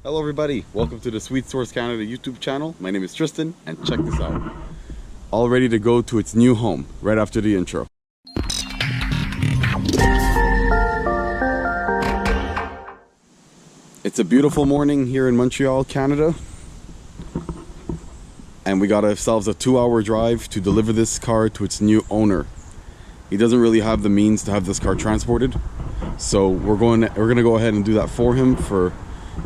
Hello everybody, welcome to the Sweet Source Canada YouTube channel. My name is Tristan and check this out. All ready to go to its new home right after the intro. It's a beautiful morning here in Montreal, Canada. And we got ourselves a 2-hour drive to deliver this car to its new owner. He doesn't really have the means to have this car transported. So we're gonna go ahead and do that for him for,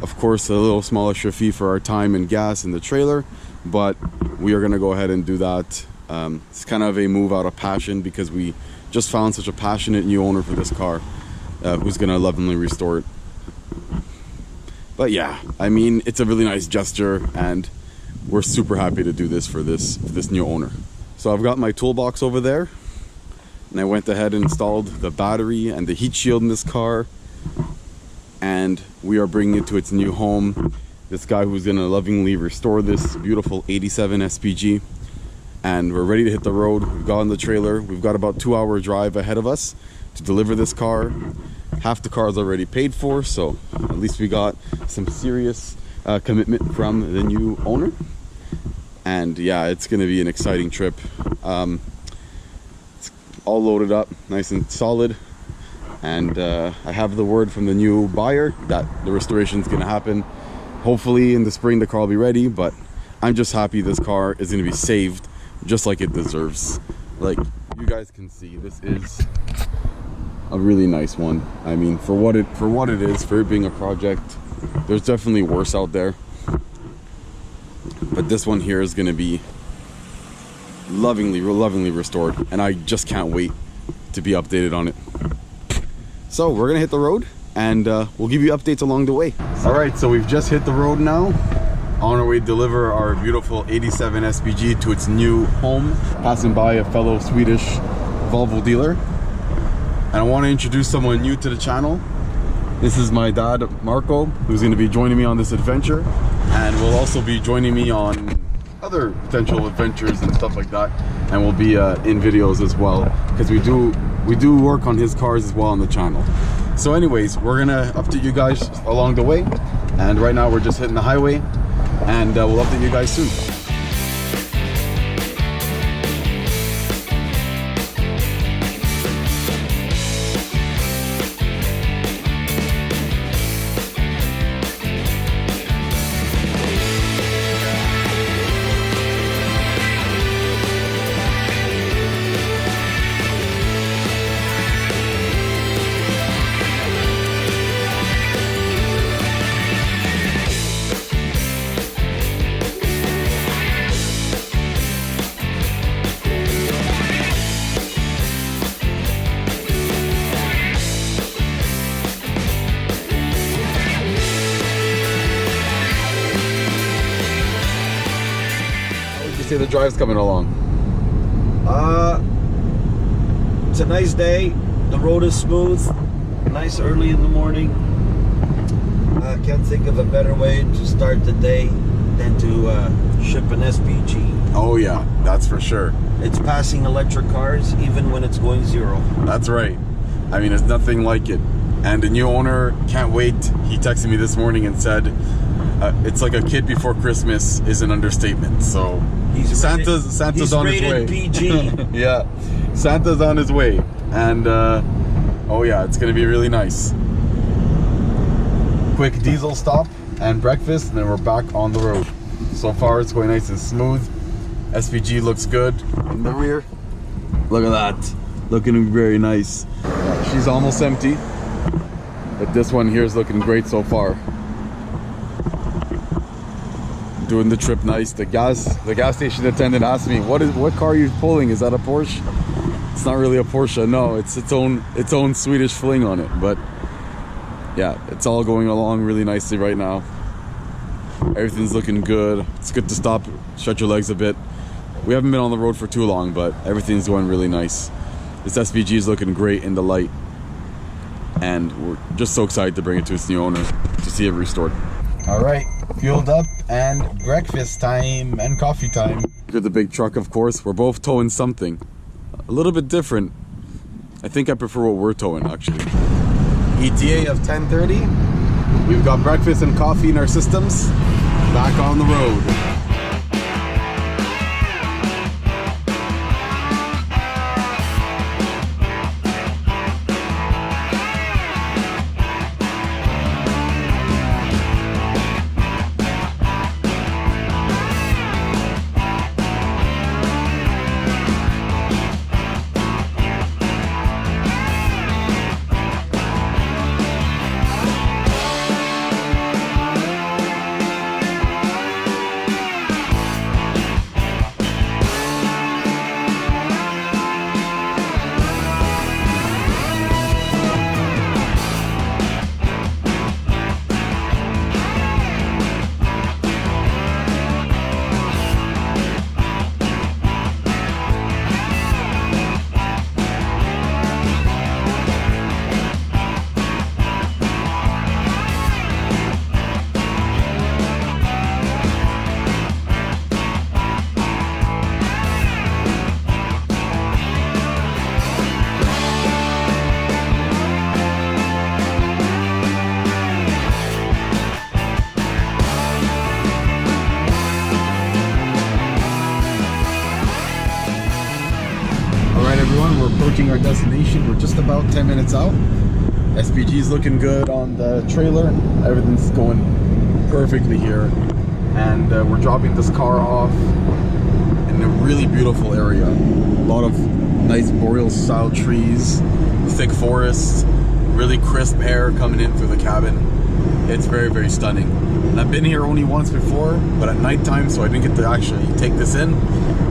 of course, a little small extra fee for our time and gas in the trailer, but we are going to go ahead and do that. It's kind of a move out of passion because we just found such a passionate new owner for this car who's going to lovingly restore it. But yeah, I mean, it's a really nice gesture and we're super happy to do this for this new owner. So I've got my toolbox over there and I went ahead and installed the battery and the heat shield in this car. And we are bringing it to its new home. This guy who's gonna lovingly restore this beautiful 87 SPG. And we're ready to hit the road. We've got on the trailer. We've got about 2-hour drive ahead of us to deliver this car. Half the car is already paid for, so at least we got some serious commitment from the new owner. And yeah, it's gonna be an exciting trip. It's all loaded up, nice and solid. And I have the word from the new buyer that the restoration is going to happen. Hopefully in the spring the car will be ready, but I'm just happy this car is going to be saved just like it deserves. Like you guys can see, this is a really nice one. I mean, for what it is, for it being a project, there's definitely worse out there. But this one here is going to be lovingly restored, and I just can't wait to be updated on it. So we're gonna hit the road and we'll give you updates along the way. All right, so we've just hit the road now. On our way to deliver our beautiful 87 SPG to its new home, passing by a fellow Swedish Volvo dealer. And I want to introduce someone new to the channel. This is my dad, Marco, who's gonna be joining me on this adventure. And will also be joining me on other potential adventures and stuff like that. And we'll be in videos as well, because we do work on his cars as well on the channel. So anyways, we're gonna update you guys along the way, and right now we're just hitting the highway, and we'll update you guys soon. The drive's coming along. It's a nice day. The road is smooth. Nice early in the morning. I can't think of a better way to start the day than to ship an SPG. Oh yeah, that's for sure. It's passing electric cars even when it's going zero. That's right. I mean, it's nothing like it. And the new owner can't wait. He texted me this morning and said, it's like a kid before Christmas is an understatement. So Santa's on his way. PG. Yeah, Santa's on his way, and oh yeah, it's gonna be really nice. Quick diesel stop and breakfast, and then we're back on the road. So far, it's going nice and smooth. SPG looks good in the rear. Look at that, looking very nice. She's almost empty, but this one here is looking great so far. Doing the trip nice. The gas station attendant asked me, what car are you pulling? Is that a Porsche? It's not really a Porsche. No, it's its own Swedish fling on it. But yeah, it's all going along really nicely right now. Everything's looking good. It's good to stop, stretch your legs a bit. We haven't been on the road for too long, but everything's going really nice. This SPG is looking great in the light, and we're just so excited to bring it to its new owner to see it restored. All right, fueled up and breakfast time and coffee time. Look at the big truck, of course. We're both towing something a little bit different. I think I prefer what we're towing, actually. ETA of 10:30. We've got breakfast and coffee in our systems. Back on the road. We're approaching our destination. We're just about 10 minutes out. SPG is looking good on the trailer. Everything's going perfectly here. And we're dropping this car off in a really beautiful area. A lot of nice boreal style trees, thick forests, really crisp air coming in through the cabin. It's very, very stunning. And I've been here only once before, but at nighttime, so I didn't get to actually take this in.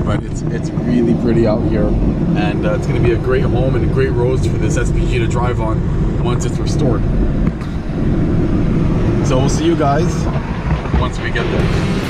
But it's really pretty out here, and it's going to be a great home and a great roads for this SPG to drive on once it's restored. So we'll see you guys once we get there.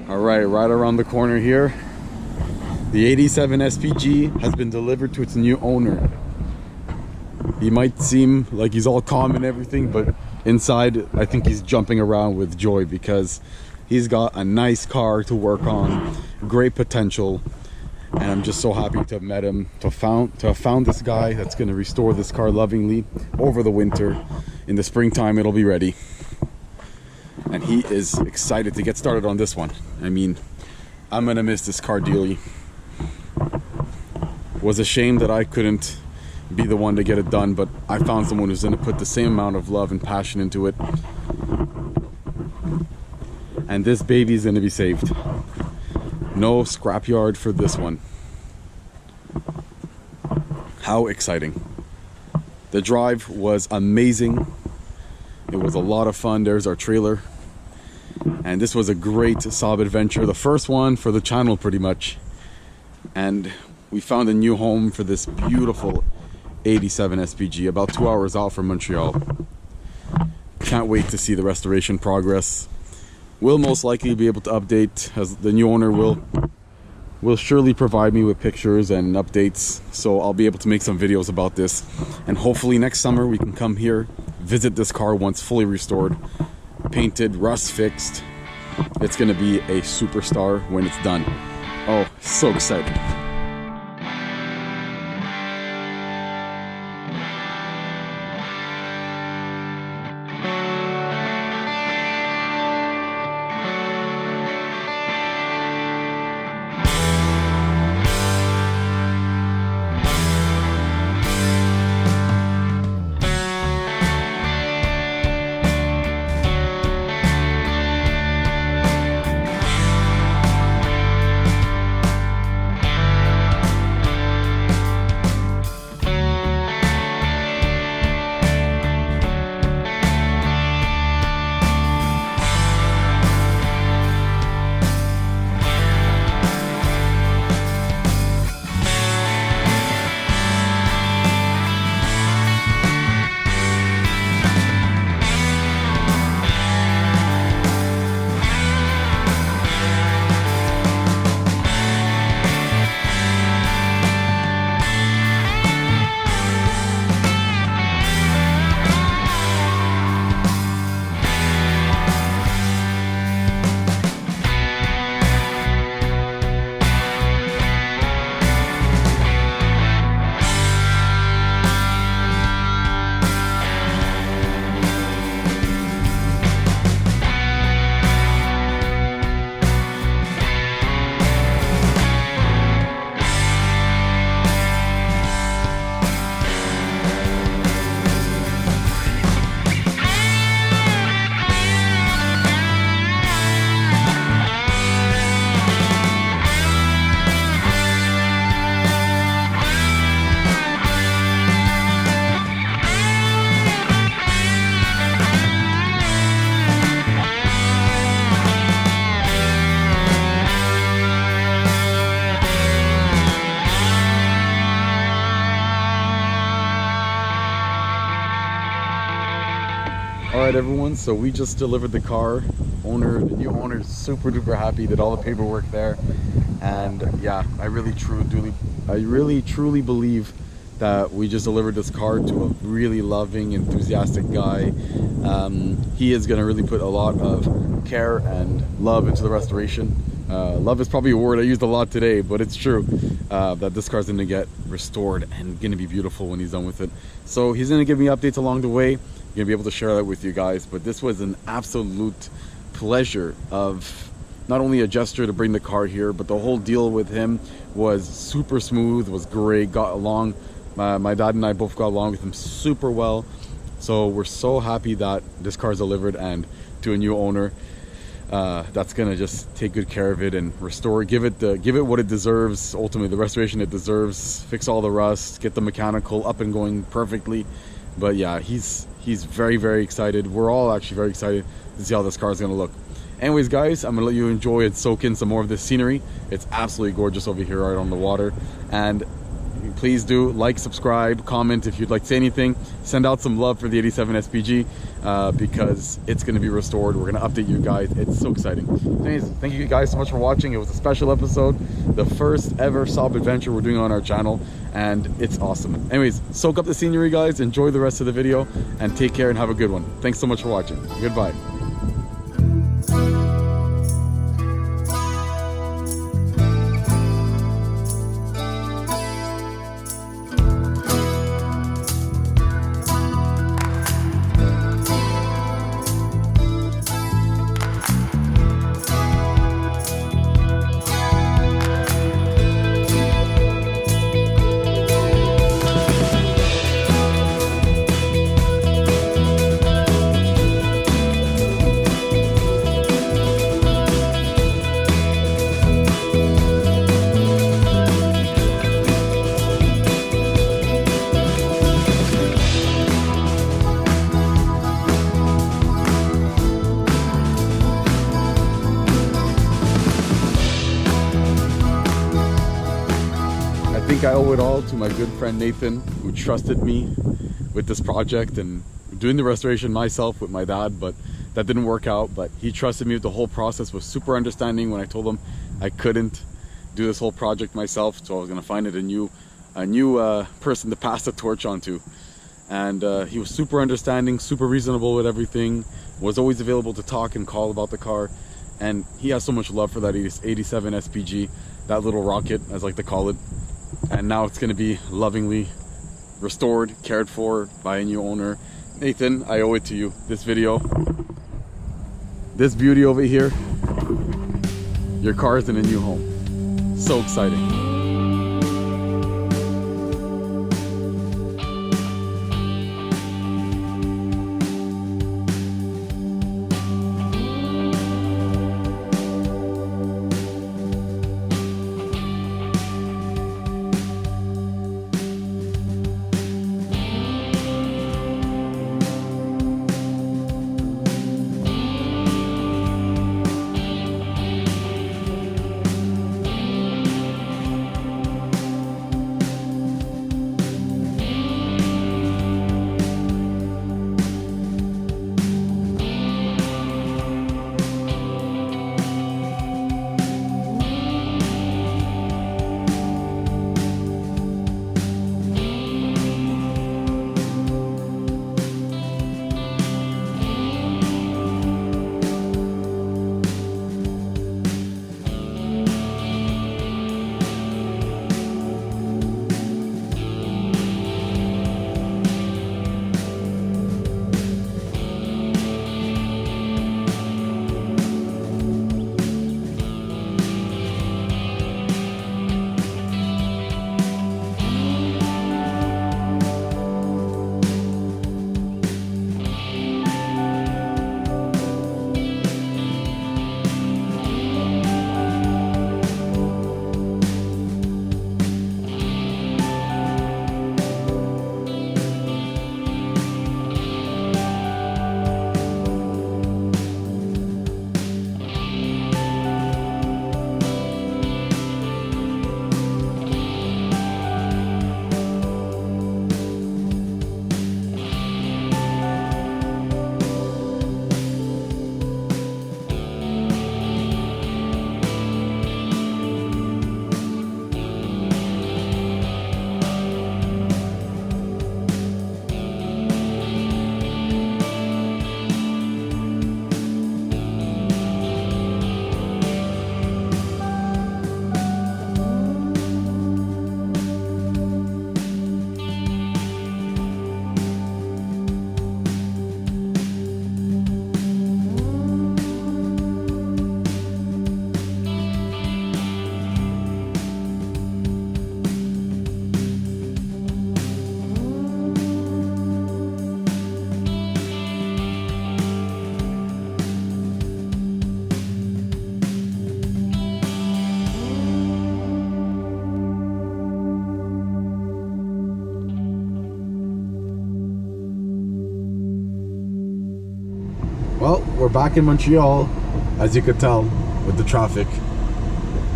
Alright, right around the corner here, the 87 SPG has been delivered to its new owner. He might seem like he's all calm and everything, but inside I think he's jumping around with joy because he's got a nice car to work on, great potential, and I'm just so happy to have met him, to have found this guy that's going to restore this car lovingly over the winter. In the springtime it'll be ready. And he is excited to get started on this one. I mean, I'm gonna miss this car dearly. Was a shame that I couldn't be the one to get it done, but I found someone who's gonna put the same amount of love and passion into it. And this baby is gonna be saved. No scrapyard for this one. How exciting. The drive was amazing. It was a lot of fun. There's our trailer. And this was a great Saab adventure. The first one for the channel pretty much. And we found a new home for this beautiful 87 SPG, about 2 hours out from Montreal. Can't wait to see the restoration progress. We'll most likely be able to update, as the new owner will surely provide me with pictures and updates, so I'll be able to make some videos about this. And hopefully next summer we can come here, visit this car once fully restored, painted, rust fixed. It's gonna be a superstar when it's done. Oh, so excited. Alright everyone, so we just delivered the car. The new owner is super duper happy, did all the paperwork there. And yeah, I really truly believe that we just delivered this car to a really loving, enthusiastic guy. He is going to really put a lot of care and love into the restoration. Love is probably a word I used a lot today, but it's true that this car's going to get restored and going to be beautiful when he's done with it. So he's going to give me updates along the way. I'm going to be able to share that with you guys, but this was an absolute pleasure of not only a gesture to bring the car here, but the whole deal with him was super smooth, was great, got along. My dad and I both got along with him super well. So we're so happy that this car is delivered and to a new owner that's gonna just take good care of it and restore, give it what it deserves, ultimately the restoration it deserves, fix all the rust, get the mechanical up and going perfectly. But yeah, he's very, very excited. We're all actually very excited to see how this car is gonna look. Anyways guys, I'm gonna let you enjoy and soak in some more of this scenery. It's absolutely gorgeous over here right on the water. And please do like, subscribe, comment if you'd like to say anything. Send out some love for the 87 SPG because it's going to be restored. We're going to update you guys. It's so exciting. Anyways, thank you guys so much for watching. It was a special episode, the first ever Saab adventure we're doing on our channel, and it's awesome. Anyways, soak up the scenery guys, enjoy the rest of the video, and take care and have a good one. Thanks so much for watching. Goodbye. think I owe it all to my good friend Nathan, who trusted me with this project and doing the restoration myself with my dad, but that didn't work out. But he trusted me with the whole process, was super understanding when I told him I couldn't do this whole project myself, so I was gonna find it a new person to pass the torch onto. And he was super understanding, super reasonable with everything, was always available to talk and call about the car. And he has so much love for that 87 SPG, that little rocket, as I like to call it. And now it's gonna be lovingly restored, cared for by a new owner. Nathan, I owe it to you, this video. This beauty over here, your car is in a new home. So exciting. Well, we're back in Montreal, as you could tell with the traffic.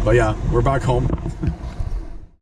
But yeah, we're back home.